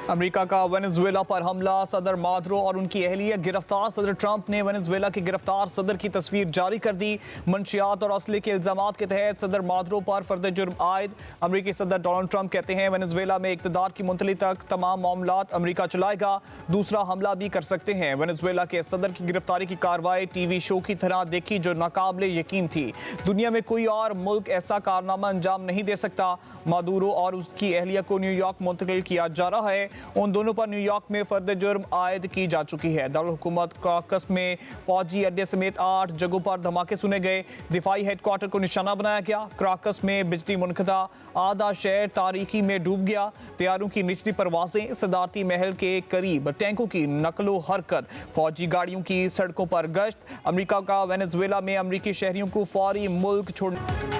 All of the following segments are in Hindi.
अमेरिका का वेनेजुएला पर हमला, सदर मादुरो और उनकी अहलिया गिरफ्तार। सदर ट्रंप ने वेनेजुएला के गिरफ्तार सदर की तस्वीर जारी कर दी। मंशियात और असले के इल्जाम के तहत सदर मादुरो पर फर्द जुर्म आयद। अमेरिकी सदर डोनाल्ड ट्रंप कहते हैं वेनेजुएला में इक़्तिदार की मुंतली तक तमाम मामलात अमेरिका चलाएगा, दूसरा हमला भी कर सकते हैं। वेनेजुएला के सदर की गिरफ्तारी की कार्रवाई टीवी शो की तरह देखी जो नाकाबिले यकीन थी। दुनिया में कोई और मुल्क ऐसा कारनामा अंजाम नहीं दे सकता। मादुरो और उसकी अहलिया को न्यूयॉर्क मुंतकिल किया जा रहा है। उन दोनों पर न्यूयॉर्क में फर्द जुर्म आयद की जा चुकी है। दारुल हुकूमत क्राकस में फौजी अड्डे समेत 8 जगहों पर धमाके सुने गए। दिफाई हेडक्वार्टर को निशाना बनाया गया। क्राकस में बिजली मुनक़ता, आधा शहर तारीकी में डूब गया। तैयारों की निचली परवाजें, सदारती महल के करीब टैंकों की नकलो हरकत, फौजी गाड़ियों की सड़कों पर गश्त। अमेरिका का वेनेजुएला में अमेरिकी शहरियों को फौरी मुल्क छोड़ने।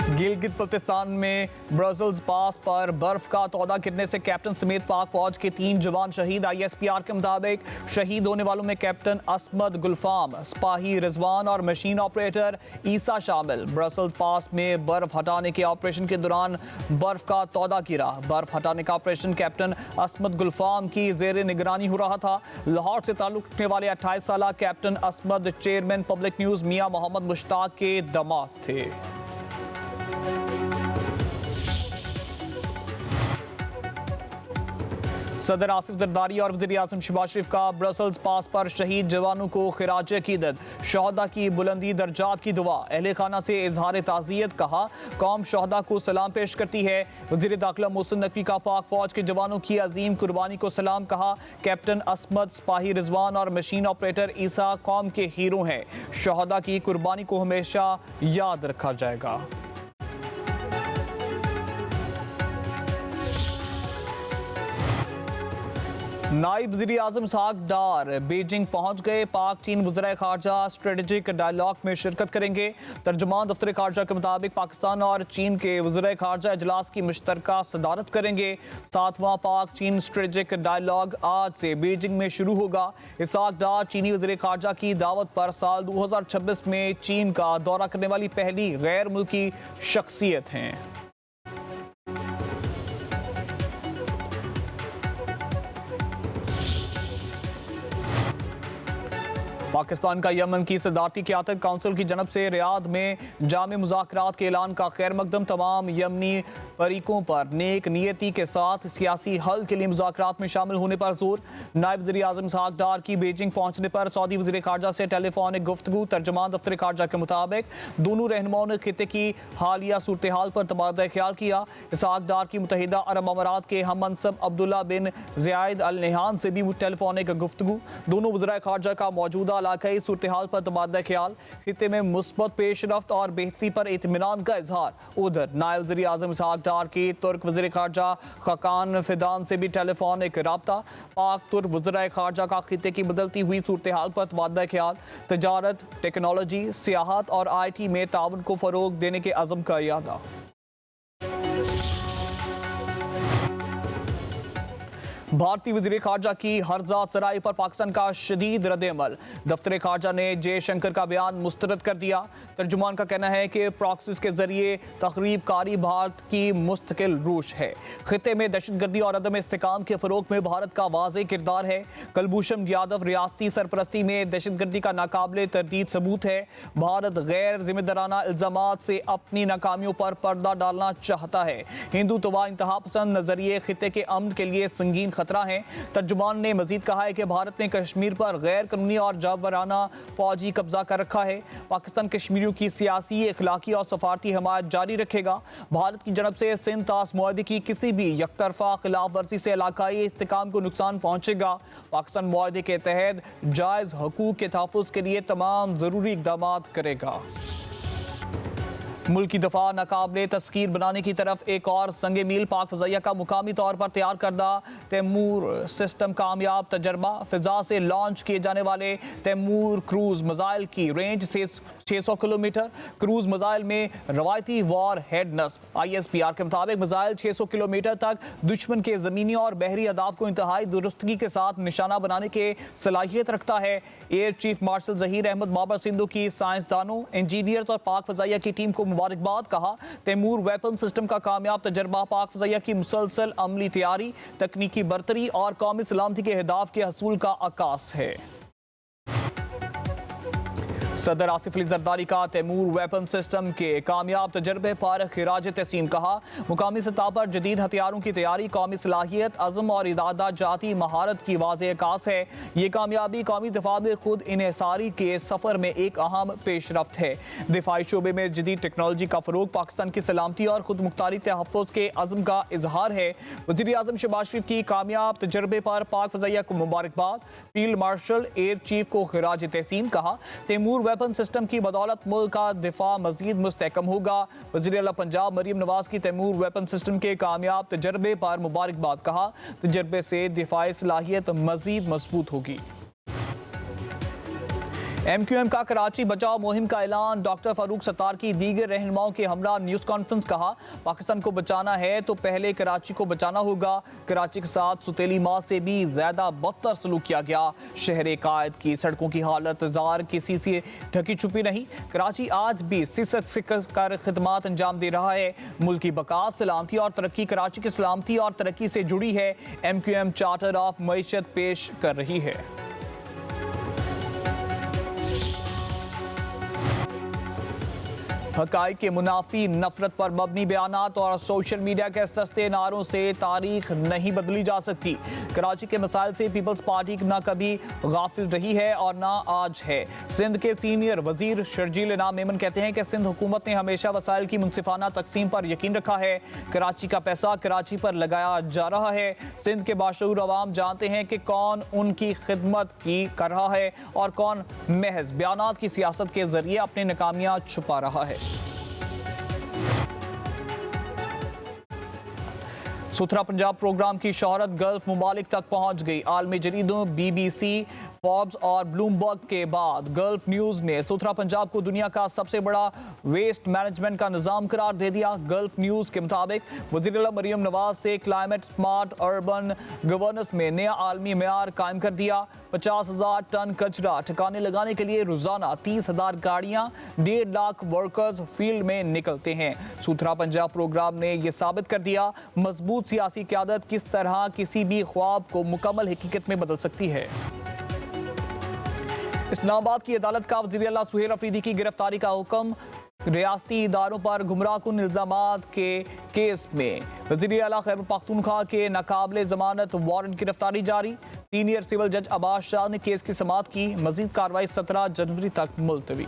गिलगित बल्तिस्तान में ब्रसल्स पास पर बर्फ का तौदा गिरने से कैप्टन समेत पाक फौज के 3 जवान शहीद। ISPR के मुताबिक शहीद होने वालों में कैप्टन असमद गुलफाम, सिपाही रिजवान और मशीन ऑपरेटर ईसा शामिल। ब्रसल्स पास में बर्फ हटाने के ऑपरेशन के दौरान बर्फ का तौदा गिरा। बर्फ हटाने का ऑपरेशन कैप्टन असमद गुलफाम की जेर निगरानी हो रहा था। लाहौर से ताल्लुक रखने वाले 28 साल captain Asmad chairman public news मियाँ मोहम्मद मुश्ताक के दामाद थे। सदर आसिफ जरदारी और वज़ीर आज़म शहबाज शरीफ का ब्रसल्स पास पर शहीद जवानों को खिराज अकीदत, शहदा की बुलंदी दर्जात की दुआ। अहले खाना से इजहार ताज़ियत, कहा कौम शहदा को सलाम पेश करती है। वज़ीर दाखिला मोहसिन नकवी का पाक फौज के जवानों की अजीम कुर्बानी को सलाम, कहा कैप्टन असमद, सिपाही रिजवान और मशीन ऑपरेटर ईसा कौम के हीरो हैं। शहदा की कुर्बानी को हमेशा याद रखा जाएगा। नायब वज़ीर आज़म इसहाक डार बीजिंग पहुंच गए। पाक चीन वज़ीर ख़ारजा स्ट्रेटेजिक डायलॉग में शिरकत करेंगे। तर्जुमान दफ्तर ख़ारजा के मुताबिक पाकिस्तान और चीन के वज़ीर ख़ारजा इजलास की मुश्तरका सदारत करेंगे। 7वां पाक चीन स्ट्रेटेजिक डायलॉग आज से बीजिंग में शुरू होगा। इसहाक डार चीनी वज़ीर ख़ारजा की दावत पर साल 2026 में चीन का दौरा करने वाली पहली गैर मुल्की शख्सियत हैं। पाकिस्तान का यमन की सदारती क़यादत काउंसिल की जनब से रियाद में जामे मुज़ाकरात के ऐलान का खैर मकदम। तमाम यमनी फरीकों पर नेक नियति के साथ सियासी हल के लिए मुज़ाकरात में शामिल होने पर जोर। नायब वज़ीर आज़म इसहाक डार की बीजिंग पहुंचने पर सऊदी वज़ीर ख़ारजा से टेलीफोनिक गुफ्तगू। तर्जुमान दफ्तर ख़ारजा के मुताबिक दोनों रहनुमाओं ने खित्ते की हालिया सूरत हाल पर तबादला ख्याल किया। इसहाक डार की मुत्तहिदा अरब अमारात के हम मनसब अब्दुल्ला बिन ज़ायद अल नहयान से भी टेलीफोनिक गुफ्तगू। दोनों वज़ीर ख़ारजा का मौजूदा इलाकाई सूरत हाल पर तबादला ख्याल, खित्ते में मुस्बत पेशरफ्त और बेहतरी पर इत्मीनान का इजहार। उधर नायब वज़ीर आज़म इसहाक डार की तुर्क वज़ीर ख़ारजा खाकान फिदान से भी टेलीफोनिक राब्ता। पाक तुर्क वज़ीर ख़ारजा का खित्ते की बदलती हुई सूरत हाल पर तबादला ख्याल, तजारत, टेक्नोलॉजी, सियाहत और IT में ताउन को फ़रोग देने के अज़म का इरादा। भारतीय वज़ीर ख़ारजा की हर्जा सराय पर पाकिस्तान का शदीद रद्द-ए-अमल। दफ्तर ख़ारजा ने जयशंकर का बयान मुस्तरद कर दिया। तर्जुमान का कहना है कि प्रॉक्सीज के जरिए तखरीब कारी भारत की मुस्तकिल रूश है। खित्ते में दहशतगर्दी और अदम इस्तेकाम के फ़रोग में भारत का वाज़ेह किरदार है। कुलभूषण यादव रियासती सरपरस्ती में दहशतगर्दी का नाकाबिले तरदीद सबूत है। भारत गैर जिम्मेदाराना इल्ज़ामात से अपनी नाकामियों पर पर्दा डालना चाहता है। हिंदुत्व इंतहा पसंद नजरिए खित्ते के अमन के लिए संगीन खतरा है। तर्जुमान ने मजीद कहा है कि भारत ने कश्मीर पर गैर कानूनी और जाबराना फौजी कब्जा कर रखा है। पाकिस्तान कश्मीरियों की सियासी, इखलाकी और सफारती हमायत जारी रखेगा। भारत की जनब से सिंध तास मुआहदे की किसी भी यकतरफा खिलाफ वर्जी से इलाकाई इस्तेकाम को नुकसान पहुंचेगा। पाकिस्तान मुआहदे के तहत जायज़ हकूक के तहफ़्फ़ुज़ के लिए तमाम ज़रूरी इक़दाम करेगा। मुल्क की दफा नाकाबिले तस्कीर बनाने की तरफ एक और संगे मील। पाक फ़ज़ाइया का मुकामी तौर पर तैयार करदा तैमूर सिस्टम कामयाब तजर्बा। फ़िज़ा से लॉन्च किए जाने वाले तैमूर क्रूज़ मिसाइल की रेंज से 600 किलोमीटर। क्रूज मिसाइल में रवायती वॉर हेड नस्ब। ISPR के मुताबिक मिसाइल 600 किलोमीटर तक दुश्मन के ज़मीनी और बहरी अहदाफ को इंतहाई दुरुस्तगी के साथ निशाना बनाने के सलाहियत रखता है। Air chief marshal Zaheer Ahmed Babar सिंधु की साइंसदानों, इंजीनियर्स और पाक फ़ज़ाइया की टीम को मुबारकबाद। कहा, तैमूर वेपन सिस्टम का कामयाब तजर्बा पाक फ़ज़ाइया की मुसलसल अमली तैयारी, तकनीकी बरतरी और कौमी सलामती के अहदाफ के हसूल का अक्कास है। सदर आसिफ अली जरदारी का तैमूर वेपन सिस्टम के कामयाब तजर्बे पर खिराज तहसीन। कहा, मुकामी सतह पर जदीद हथियारों की तैयारी कौमी सलाहियत, अज़म और इरादा जाती महारत की वाज़ेह अक्कास है। ये कामयाबी कौमी दिफा में खुद इन्हिसारी के सफ़र में एक अहम पेशरफ्त है। दिफाई शोबे में जदीद टेक्नोलॉजी का फ़रोग पाकिस्तान की सलामती और खुद मुख्तारी तहफ़्फ़ुज़ के अज़म का इजहार है। वज़ीर आज़म शहबाज शरीफ की कामयाब तजर्बे पर पाक फ़ज़ाइया को मुबारकबाद। फील्ड मार्शल एयर चीफ को खिराज तहसीन। कहा, तैमूर वेपन सिस्टम की बदौलत मुल्क का दिफा मजीद मुस्तहकम होगा। वज़ीर आला पंजाब मरियम नवाज की तैमूर वेपन सिस्टम के कामयाब तजर्बे पर मुबारकबाद। कहा, तजर्बे से दिफाई सलाहियत मजीद मजबूत होगी। MQM का कराची बचाओ मुहिम का ऐलान। डॉक्टर फारूक सत्तार की दीगर रहनुमाओं के हमरा न्यूज़ कॉन्फ्रेंस। कहा, पाकिस्तान को बचाना है तो पहले कराची को बचाना होगा। कराची के साथ सुतेली माह से भी ज़्यादा बदतर सलूक किया गया। शहर कायद की सड़कों की हालत ज़ार किसी से ढकी छुपी नहीं। कराची आज भी सिसक कर खिदमात अंजाम दे रहा है। मुल्क की बका, सलामती और तरक्की कराची की सलामती और तरक्की से जुड़ी है। MQM चार्टर ऑफ मईशत पेश कर रही है। हकाइक के मुनाफी, नफरत पर मबनी बयानात और सोशल मीडिया के सस्ते नारों से तारीख नहीं बदली जा सकती। कराची के मसाइल से पीपल्स पार्टी ना कभी गाफिल रही है और ना आज है। सिंध के सीनियर वजीर शर्जील इनाम मेमन कहते हैं कि सिंध हुकूमत ने हमेशा वसाइल की मुनसिफाना तकसीम पर यकीन रखा है। कराची का पैसा कराची पर लगाया जा रहा है। सिंध के बाशऊर अवाम जानते हैं कि कौन उनकी खिदमत की कर रहा है और कौन महज बयानात की सियासत के जरिए अपनी नाकामियां छुपा रहा है। सुथरा पंजाब प्रोग्राम की शोहरत गल्फ मुमालिक तक पहुंच गई। आलमी जरीदों BBC, फॉर्ब्स और ब्लूमबर्ग के बाद गल्फ न्यूज़ ने सुथरा पंजाब को दुनिया का सबसे बड़ा वेस्ट मैनेजमेंट का निज़ाम करार दे दिया। गल्फ न्यूज़ के मुताबिक वज़ीर आला मरियम नवाज से क्लाइमेट स्मार्ट अर्बन गवर्नेंस में नया आलमी मेयार कायम कर दिया। 50,000 टन कचरा ठिकाने लगाने के लिए रोजाना 30,000 गाड़ियां, 1.5 लाख वर्कर्स फील्ड में निकलते हैं। सुथरा पंजाब प्रोग्राम ने यह साबित कर दिया मजबूत सियासी क़यादत किस तरह किसी भी ख्वाब को मुकम्मल हकीकत में बदल सकती है। इस्लामाबाद की अदालत का वज़ीर आला सुहेल अफरीदी की गिरफ्तारी का हुक्म। रियासती इदारों पर गुमराहकुन इल्जामात के केस में वज़ीर आला खैबर पख्तूनख्वा के नाकाबिले ज़मानत वारंट गिरफ्तारी जारी। सीनियर सिविल जज अब्बास शाह ने केस की समाअत की। मजीद कार्रवाई 17 जनवरी तक मुलतवी।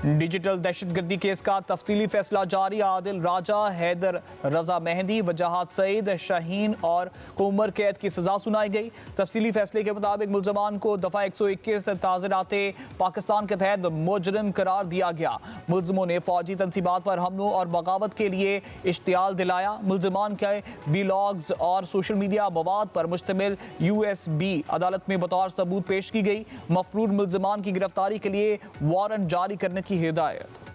डिजिटल दहशतगर्दी केस का तफसीली फैसला जारी। आदिल राजा, हैदर रजा मेहंदी, वजाहत सईद, शाहीन और को उम्र कैद की सजा सुनाई गई। तफसीली फैसले के मुताबिक मुलजमान को दफ़ा 121 ताज़राते पाकिस्तान के तहत मुजरिम करार दिया गया। मुलजमों ने फौजी तनसीबात पर हमलों और बगावत के लिए इश्तियाल दिलाया। मुलजमान के वीलॉग्स और सोशल मीडिया मवाद पर मुश्तमिल USB अदालत में बतौर सबूत पेश की गई। मफरूर मुलजमान की गिरफ्तारी के लिए वारंट जारी करने की हिदायत।